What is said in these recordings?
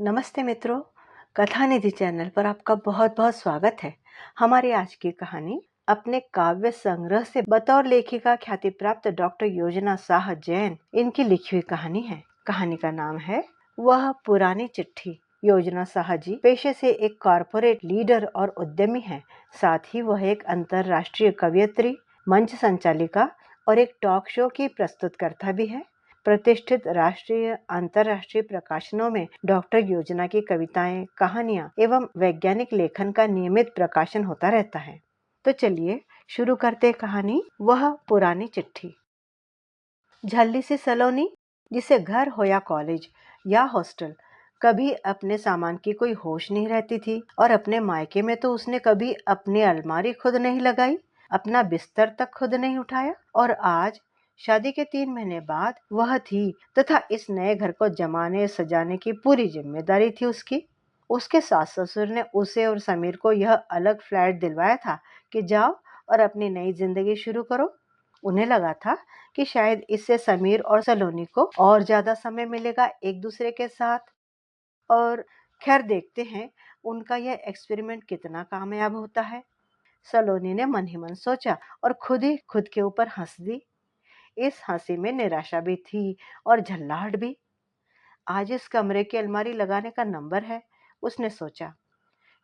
नमस्ते मित्रों, कथा निधि चैनल पर आपका बहुत बहुत स्वागत है। हमारी आज की कहानी अपने काव्य संग्रह से बतौर लेखिका ख्याति प्राप्त डॉक्टर योजना शाह जैन इनकी लिखी हुई कहानी है। कहानी का नाम है वह पुरानी चिट्ठी। योजना शाह जी पेशे से एक कॉरपोरेट लीडर और उद्यमी हैं। साथ ही वह एक अंतर्राष्ट्रीय कवयित्री, मंच संचालिका और एक टॉक शो की प्रस्तुतकर्ता भी है। प्रतिष्ठित राष्ट्रीय अंतर्राष्ट्रीय प्रकाशनों में डॉक्टर योजना की कविताएं, कहानियां एवं वैज्ञानिक लेखन का नियमित प्रकाशन होता रहता है। तो चलिए शुरू करते हैं कहानी वह पुरानी चिट्ठी। झल्ली सी सलोनी, जिसे घर हो या कॉलेज या हॉस्टल, कभी अपने सामान की कोई होश नहीं रहती थी। और अपने मायके में तो उसने कभी अपनी अलमारी खुद नहीं लगाई, अपना बिस्तर तक खुद नहीं उठाया। और आज शादी के 3 महीने बाद वह थी तथा इस नए घर को जमाने सजाने की पूरी जिम्मेदारी थी उसकी। उसके सास ससुर ने उसे और समीर को यह अलग फ्लैट दिलवाया था कि जाओ और अपनी नई जिंदगी शुरू करो। उन्हें लगा था कि शायद इससे समीर और सलोनी को और ज्यादा समय मिलेगा एक दूसरे के साथ। और खैर देखते हैं उनका यह एक्सपेरिमेंट कितना कामयाब होता है। सलोनी ने मन ही मन सोचा और खुद ही खुद के ऊपर हंस दी। इस हंसी में निराशा भी थी और झल्लाहट भी। आज इस कमरे की अलमारी लगाने का नंबर है, उसने सोचा।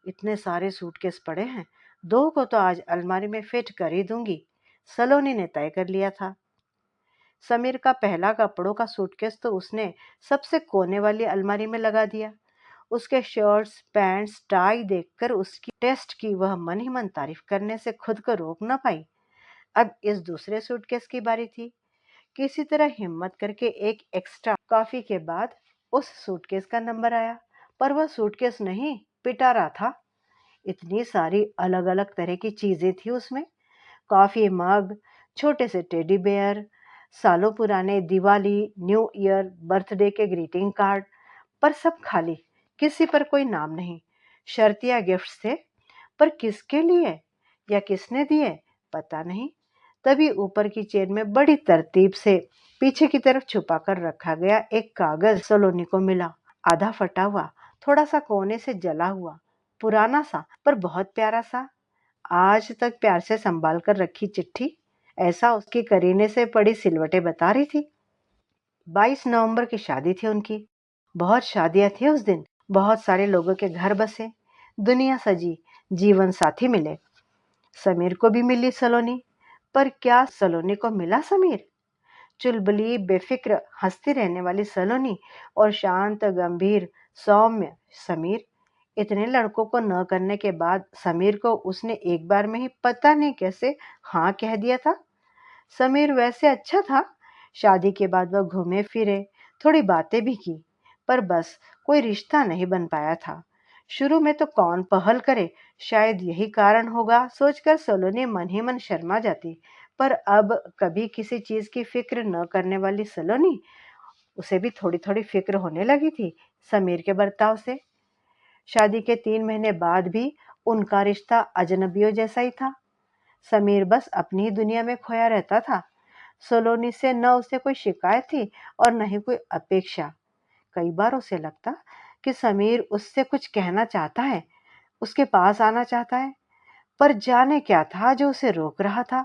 इतने सारे सूटकेस पड़े हैं, 2 को तो आज अलमारी में फिट कर ही दूंगी, सलोनी ने तय कर लिया था। समीर का पहला कपड़ों का सूटकेस तो उसने सबसे कोने वाली अलमारी में लगा दिया। उसके शर्ट्स, पैंट्स, टाई देखकर उसकी टेस्ट की वह मन ही मन तारीफ करने से खुद को रोक न पाई। अब इस दूसरे सूटकेस की बारी थी। किसी तरह हिम्मत करके एक एक्स्ट्रा कॉफी के बाद उस सूटकेस का नंबर आया, पर वह सूटकेस नहीं, पिटारा था। इतनी सारी अलग अलग तरह की चीजें थी उसमें। कॉफी मग, छोटे से टेडी बेयर, सालों पुराने दिवाली, न्यू ईयर, बर्थडे के ग्रीटिंग कार्ड, पर सब खाली, किसी पर कोई नाम नहीं। शर्तिया गिफ्ट्स थे, पर किसके लिए या किसने दिए पता नहीं। तभी ऊपर की चेन में बड़ी तरतीब से पीछे की तरफ छुपा कर रखा गया एक कागज सलोनी को मिला। आधा फटा हुआ, थोड़ा सा कोने से जला हुआ, पुराना सा पर बहुत प्यारा सा। आज तक प्यार से संभाल कर रखी चिट्ठी, ऐसा उसकी करीने से पड़ी सिलवटें बता रही थी। 22 नवंबर की शादी थी उनकी। बहुत शादियां थी उस दिन, बहुत सारे लोगों के घर बसे, दुनिया सजी, जीवन साथी मिले। समीर को भी मिली सलोनी, पर क्या सलोनी को मिला समीर? चुलबुली, बेफिक्र, हंसती रहने वाली सलोनी और शांत, गंभीर, सौम्य समीर। इतने लड़कों को न करने के बाद समीर को उसने एक बार में ही पता नहीं कैसे हाँ कह दिया था। समीर वैसे अच्छा था। शादी के बाद वह घूमे फिरे, थोड़ी बातें भी की, पर बस कोई रिश्ता नहीं बन पाया था। शुरू में तो कौन पहल करे, शायद यही कारण होगा सोचकर सलोनी मन ही मन शर्मा जाती। पर अब कभी किसी चीज की फिक्र न करने वाली सलोनी, उसे भी थोड़ी थोड़ी फिक्र होने लगी थी समीर के बर्ताव से। शादी के 3 महीने बाद भी उनका रिश्ता अजनबियों जैसा ही था। समीर बस अपनी ही दुनिया में खोया रहता था। सलोनी से न उसे कोई शिकायत थी और न ही कोई अपेक्षा। कई बार उसे लगता कि समीर उससे कुछ कहना चाहता है, उसके पास आना चाहता है, पर जाने क्या था जो उसे रोक रहा था।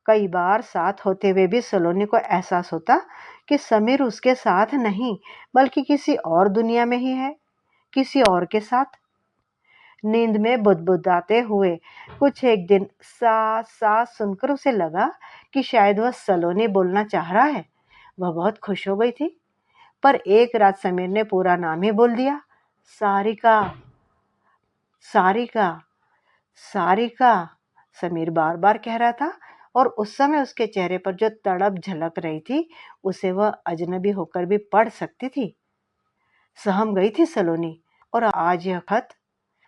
कई बार साथ होते हुए भी सलोनी को एहसास होता कि समीर उसके साथ नहीं, बल्कि किसी और दुनिया में ही है, किसी और के साथ। नींद में बुदबुदाते हुए कुछ एक दिन सा सा सुनकर उसे लगा कि शायद वह सलोनी बोलना चाह रहा है। वह बहुत खुश हो गई थी, पर एक रात समीर ने पूरा नाम ही बोल दिया, सारिका। सारिका, सारिका, समीर बार बार कह रहा था। और उस समय उसके चेहरे पर जो तड़प झलक रही थी, उसे वह अजनबी होकर भी पढ़ सकती थी। सहम गई थी सलोनी। और आज यह खत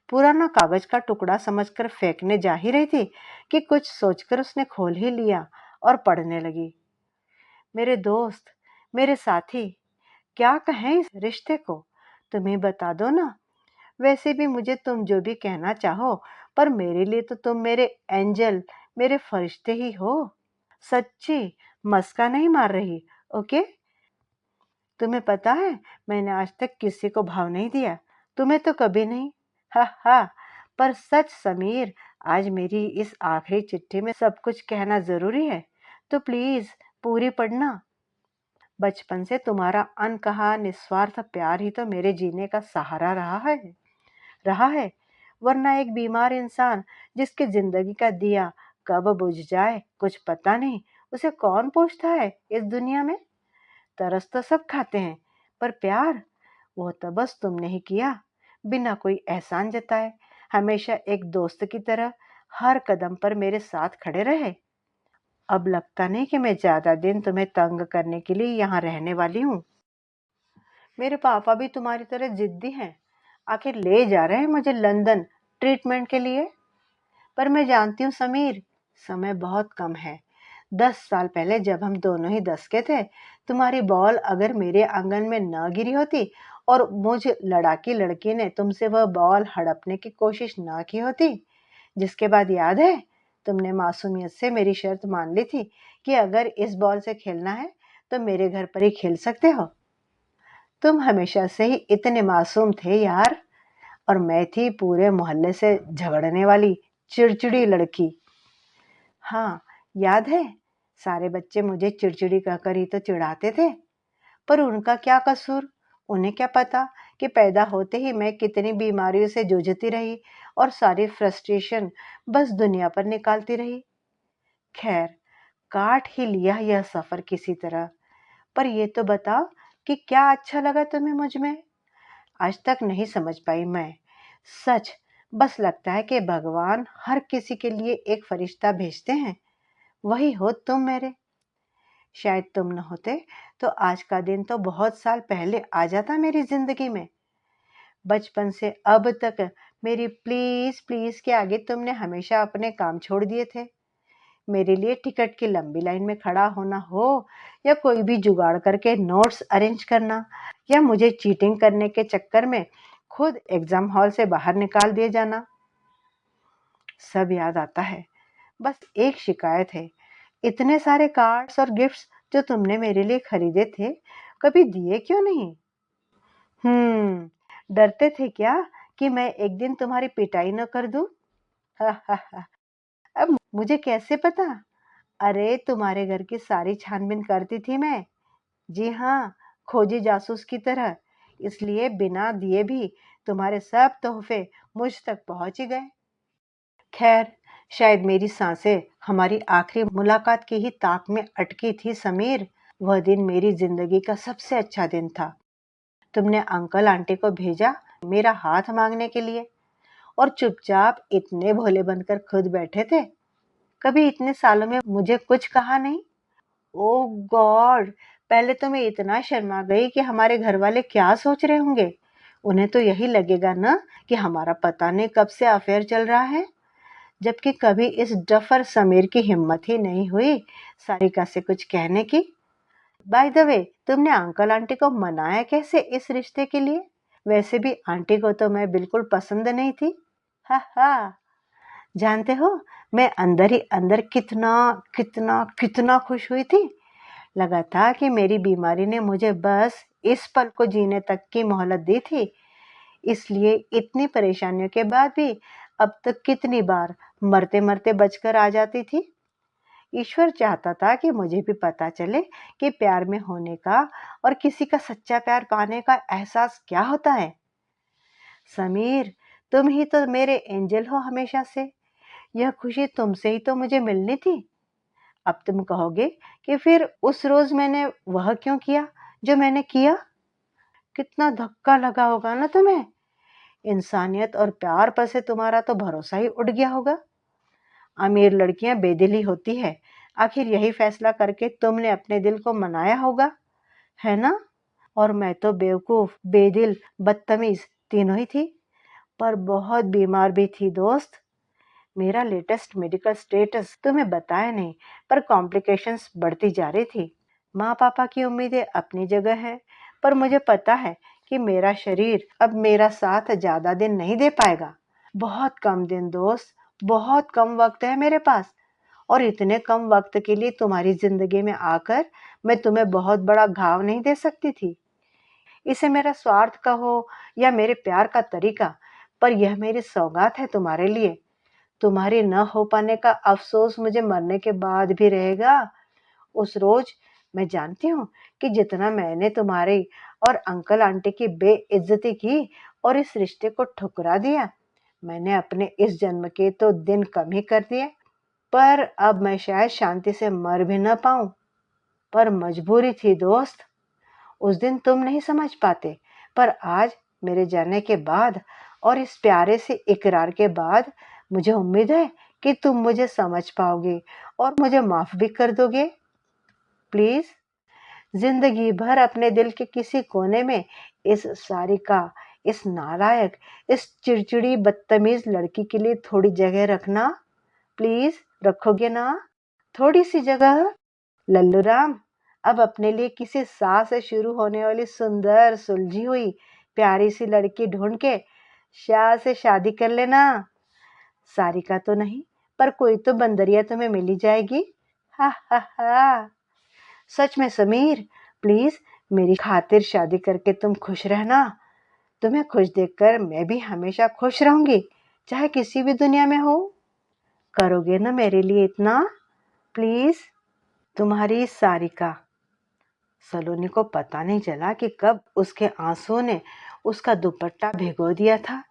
पुराना कागज का टुकड़ा समझकर फेंकने जा ही रही थी कि कुछ सोचकर उसने खोल ही लिया और पढ़ने लगी। मेरे दोस्त, मेरे साथी, क्या कहें इस रिश्ते को? तुम्हें बता दो ना। वैसे भी मुझे तुम जो भी कहना चाहो, पर मेरे लिए तो तुम मेरे एंजल, मेरे फरिश्ते ही हो। सच्ची, मस्का नहीं मार रही, ओके? तुम्हें पता है, मैंने आज तक किसी को भाव नहीं दिया, तुम्हें तो कभी नहीं। हा हा। पर सच समीर, आज मेरी इस आखिरी चिट्ठी में सब कुछ कहना जरूरी है, तो प्लीज पूरी पढ़ना। बचपन से तुम्हारा अनकहा निस्वार्थ प्यार ही तो मेरे जीने का सहारा रहा है। वरना एक बीमार इंसान जिसकी जिंदगी का दिया कब बुझ जाए कुछ पता नहीं, उसे कौन पूछता है इस दुनिया में। तरस तो सब खाते हैं, पर प्यार, वो तो बस तुमने ही किया, बिना कोई एहसान जताए, हमेशा एक दोस्त की तरह हर कदम पर मेरे साथ खड़े रहे। अब लगता नहीं कि मैं ज्यादा दिन तुम्हें तंग करने के लिए यहाँ रहने वाली हूँ। मेरे पापा भी तुम्हारी तरह जिद्दी हैं, आखिर ले जा रहे हैं मुझे लंदन ट्रीटमेंट के लिए। पर मैं जानती हूँ समीर, समय बहुत कम है। 10 साल पहले जब हम दोनों ही दस के थे, तुम्हारी बॉल अगर मेरे आंगन में न गिरी होती और मुझ लड़ाकी लड़की ने तुमसे वह बॉल हड़पने की कोशिश न की होती, जिसके बाद याद है तुमने मासूमियत से मेरी शर्त मान ली थी कि अगर इस बॉल से खेलना है तो मेरे घर पर ही खेल सकते हो। तुम हमेशा से ही इतने मासूम थे यार, और मैं थी पूरे मोहल्ले से झगड़ने वाली चिड़चिड़ी लड़की। हाँ, याद है, सारे बच्चे मुझे चिड़चिड़ी कहकर ही तो चिढ़ाते थे। पर उनका क्या कसूर, उन्हें क्या पता कि पैदा होते ही मैं कितनी बीमारियों से जूझती रही और सारी फ्रस्ट्रेशन बस दुनिया पर निकालती रही। खैर, काट ही लिया यह सफर किसी तरह। पर ये तो बताओ कि क्या अच्छा लगा तुम्हें मुझ में? आज तक नहीं समझ पाई मैं। सच, बस लगता है कि भगवान हर किसी के लिए एक फरिश्ता भेजते हैं, वही हो तुम मेरे। शायद तुम न होते तो आज का दिन तो बहुत साल पहले आ जाता मेरी जिंदगी में। बचपन से अब तक मेरी प्लीज प्लीज के आगे तुमने हमेशा अपने काम छोड़ दिए थे। मेरे लिए टिकट की लंबी लाइन में खड़ा होना हो, या कोई भी जुगाड़ करके नोट्स अरेंज करना, या मुझे चीटिंग करने के चक्कर में खुद एग्जाम हॉल से बाहर निकाल दिए जाना, सब याद आता है। बस एक शिकायत है, इतने सारे कार्ड्स और गिफ्ट्स जो तुमने मेरे लिए खरीदे थे, कभी दिए क्यों नहीं? डरते थे क्या कि मैं एक दिन तुम्हारी पिटाई न कर दूं? अब मुझे कैसे पता? अरे, तुम्हारे घर की सारी छानबीन करती थी मैं। जी हाँ, खोजी जासूस की तरह। इसलिए बिना दिए भी तुम्हारे सब तोहफे मुझ तक पहुंच ही गए। खैर, शायद मेरी सांसें हमारी आखिरी मुलाकात की ही ताक में अटकी थी समीर। वह दिन मेरी जिंदगी का सबसे अच्छा दिन था। तुमने अंकल आंटी को भेजा मेरा हाथ मांगने के लिए, और चुपचाप इतने भोले बनकर खुद बैठे थे। कभी इतने सालों में मुझे कुछ कहा नहीं। ओह गॉड! पहले तो मैं इतना शर्मा गई कि हमारे घर वाले क्या सोच रहे होंगे। उन्हें तो यही लगेगा ना कि हमारा पता नहीं कब से अफेयर चल रहा है। जबकि कभी इस डफर समीर की हिम्मत ही नहीं हुई सारिका से कुछ कहने की। बाय द वे, तुमने अंकल आंटी को मनाया कैसे इस रिश्ते के लिए? वैसे भी आंटी को तो मैं बिल्कुल पसंद नहीं थी। हा हा। जानते हो, मैं अंदर ही अंदर कितना कितना कितना खुश हुई थी। लगा था कि मेरी बीमारी ने मुझे बस इस पल को जीने तक की मोहलत दी थी। इसलिए इतनी परेशानियों के बाद भी अब तक कितनी बार मरते मरते बचकर आ जाती थी। ईश्वर चाहता था कि मुझे भी पता चले कि प्यार में होने का और किसी का सच्चा प्यार पाने का एहसास क्या होता है। समीर, तुम ही तो मेरे एंजल हो हमेशा से। यह खुशी तुमसे ही तो मुझे मिलनी थी। अब तुम कहोगे कि फिर उस रोज मैंने वह क्यों किया जो मैंने किया। कितना धक्का लगा होगा ना तुम्हें। इंसानियत और प्यार पर से तुम्हारा तो भरोसा ही उठ गया होगा। अमीर लड़कियां बेदिली होती है, आखिर यही फैसला करके तुमने अपने दिल को मनाया होगा, है ना? और मैं तो बेवकूफ, बेदिल, बदतमीज तीनों ही थी। पर बहुत बीमार भी थी दोस्त। मेरा लेटेस्ट मेडिकल स्टेटस तुम्हें बताया नहीं, पर कॉम्प्लिकेशंस बढ़ती जा रही थी। माँ पापा की उम्मीदें अपनी जगह है, पर मुझे पता है कि मेरा शरीर अब मेरा साथ ज्यादा दिन नहीं दे पाएगा। बहुत कम दिन दोस्त, बहुत कम वक्त है मेरे पास। और इतने कम वक्त के लिए तुम्हारी जिंदगी में आकर मैं तुम्हें बहुत बड़ा घाव नहीं दे सकती थी। इसे मेरा स्वार्थ कहो या मेरे प्यार का तरीका, पर यह मेरी सौगात है तुम्हारे लिए। तुम्हारी न हो पाने का अफ़सोस मुझे मरने के बाद भी रहेगा। उस रोज़ मैं जानती हूँ कि जितना मैंने तुम्हारी और अंकल आंटी की बेइज़्ज़ती की और इस रिश्ते को ठुकरा दिया, मैंने अपने इस जन्म के तो दिन कम ही कर दिए। पर अब मैं शायद शांति से मर भी न पाऊँ, पर मजबूरी थी दोस्त। उस दिन तुम नहीं समझ पाते, पर आज मेरे जाने के बाद और इस प्यारे से इकरार के बाद मुझे उम्मीद है कि तुम मुझे समझ पाओगे और मुझे माफ़ भी कर दोगे। प्लीज़ ज़िंदगी भर अपने दिल के किसी कोने में इस सारिका, इस नालायक, इस चिड़चिड़ी बदतमीज़ लड़की के लिए थोड़ी जगह रखना। प्लीज़ रखोगे ना? थोड़ी-सी जगह? लल्लू राम, अब अपने लिए किसी सा से शुरू होने वाली सुंदर, सुलझी हुई, प्यारी सी लड़की ढूँढ के शाह से शादी कर लेना। सारिका तो नहीं, पर कोई तो बंदरिया तुम्हें मिल ही जाएगी। हा हा हा। सच में समीर, प्लीज़ मेरी खातिर शादी करके तुम खुश रहना। तुम्हें खुश देखकर मैं भी हमेशा खुश रहूँगी, चाहे किसी भी दुनिया में हो। करोगे ना मेरे लिए इतना? प्लीज़। तुम्हारी सारिका। सलोनी को पता नहीं चला कि कब उसके आंसुओं ने उसका दुपट्टा भिगो दिया था।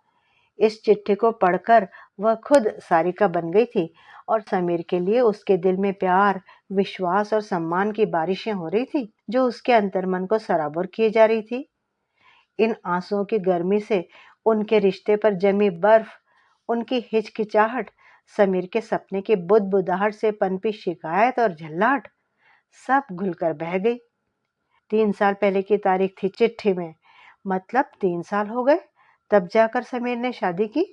इस चिट्ठी को पढ़कर वह खुद सारिका बन गई थी और समीर के लिए उसके दिल में प्यार, विश्वास और सम्मान की बारिशें हो रही थी, जो उसके अंतर्मन को सराबोर किए जा रही थी। इन आंसुओं की गर्मी से उनके रिश्ते पर जमी बर्फ, उनकी हिचकिचाहट, समीर के सपने की बुदबुदाहट से पनपी शिकायत और झल्लाहट सब घुलकर बह गई। 3 साल पहले की तारीख थी चिट्ठी में, मतलब 3 साल हो गए तब जाकर समीर ने शादी की।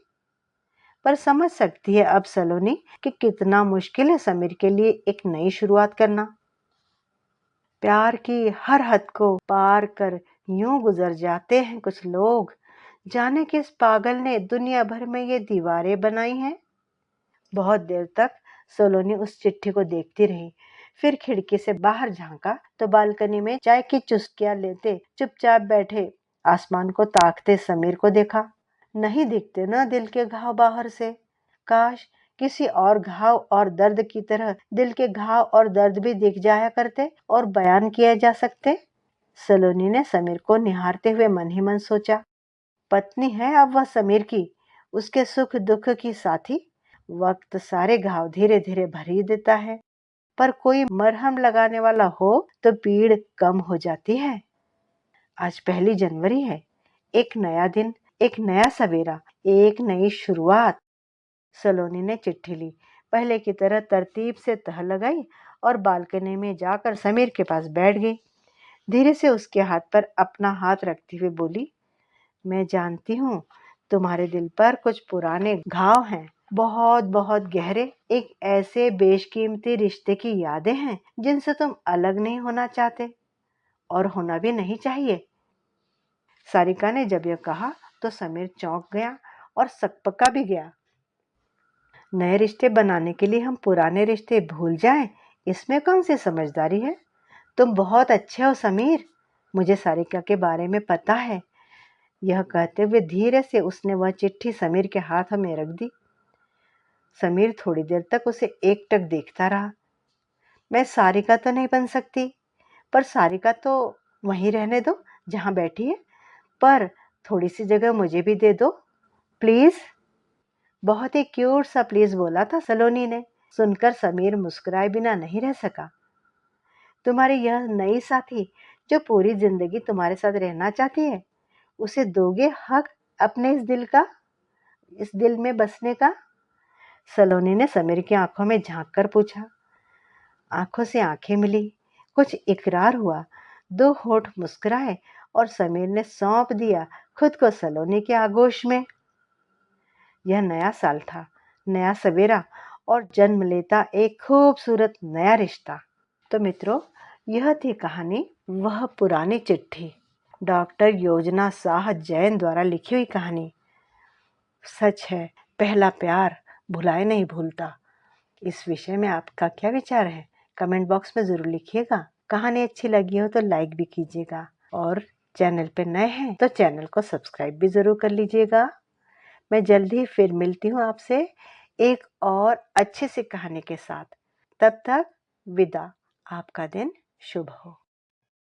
पर समझ सकती है अब सलोनी कि कितना मुश्किल है समीर के लिए एक नई शुरुआत करना। प्यार की हर हद को पार कर यूं गुजर जाते हैं कुछ लोग, जाने किस पागल ने दुनिया भर में ये दीवारें बनाई हैं। बहुत देर तक सलोनी उस चिट्ठी को देखती रही, फिर खिड़की से बाहर झांका तो बालकनी में चाय की चुस्कियां लेते चुपचाप बैठे आसमान को ताकते समीर को देखा। नहीं दिखते ना दिल के घाव बाहर से। काश किसी और घाव और दर्द की तरह दिल के घाव और दर्द भी दिख जाया करते और बयान किए जा सकते। सलोनी ने समीर को निहारते हुए मन ही मन सोचा, पत्नी है अब वह समीर की, उसके सुख दुख की साथी। वक्त सारे घाव धीरे धीरे भर ही देता है, पर कोई मरहम लगाने वाला हो तो पीड़ कम हो जाती है। आज 1 जनवरी है, एक नया दिन, एक नया सवेरा, एक नई शुरुआत। सलोनी ने चिट्ठी ली, पहले की तरह तरतीब से तह लगाई और बालकनी में जाकर समीर के पास बैठ गई। धीरे से उसके हाथ पर अपना हाथ रखते हुए बोली, मैं जानती हूँ तुम्हारे दिल पर कुछ पुराने घाव हैं, बहुत बहुत गहरे, एक ऐसे बेशकीमती रिश्ते की यादें हैं जिनसे तुम अलग नहीं होना चाहते और होना भी नहीं चाहिए। सारिका ने जब यह कहा तो समीर चौंक गया और सकपका भी गया। नए रिश्ते बनाने के लिए हम पुराने रिश्ते भूल जाएं, इसमें कौन सी समझदारी है? तुम बहुत अच्छे हो समीर, मुझे सारिका के बारे में पता है। यह कहते हुए धीरे से उसने वह चिट्ठी समीर के हाथ में रख दी। समीर थोड़ी देर तक उसे एकटक देखता रहा। मैं सारिका तो नहीं बन सकती, पर सारिका तो वहीं रहने दो जहां बैठी है, पर थोड़ी सी जगह मुझे भी दे दो प्लीज। बहुत ही क्यूट सा प्लीज बोला था सलोनी ने। सुनकर समीर मुस्कुराए बिना नहीं रह सका। तुम्हारी यह नई साथी जो पूरी जिंदगी तुम्हारे साथ रहना चाहती है, उसे दोगे हक अपने इस दिल में बसने का? सलोनी ने समीर की आंखों में झांक कर पूछा। आंखों से आंखें मिली, कुछ इकरार हुआ, दो होठ मुस्कुराए और समीर ने सौंप दिया खुद को सलोनी के आगोश में। यह नया साल था, नया सवेरा और जन्म लेता एक खूबसूरत नया रिश्ता। तो मित्रों, यह थी कहानी वह पुरानी चिट्ठी, डॉक्टर योजना साह जैन द्वारा लिखी हुई कहानी। सच है, पहला प्यार भुलाए नहीं भूलता। इस विषय में आपका क्या विचार है? कमेंट बॉक्स में ज़रूर लिखिएगा। कहानी अच्छी लगी हो तो लाइक भी कीजिएगा और चैनल पे नए हैं तो चैनल को सब्सक्राइब भी ज़रूर कर लीजिएगा। मैं जल्द ही फिर मिलती हूँ आपसे एक और अच्छी सी कहानी के साथ। तब तक विदा। आपका दिन शुभ हो।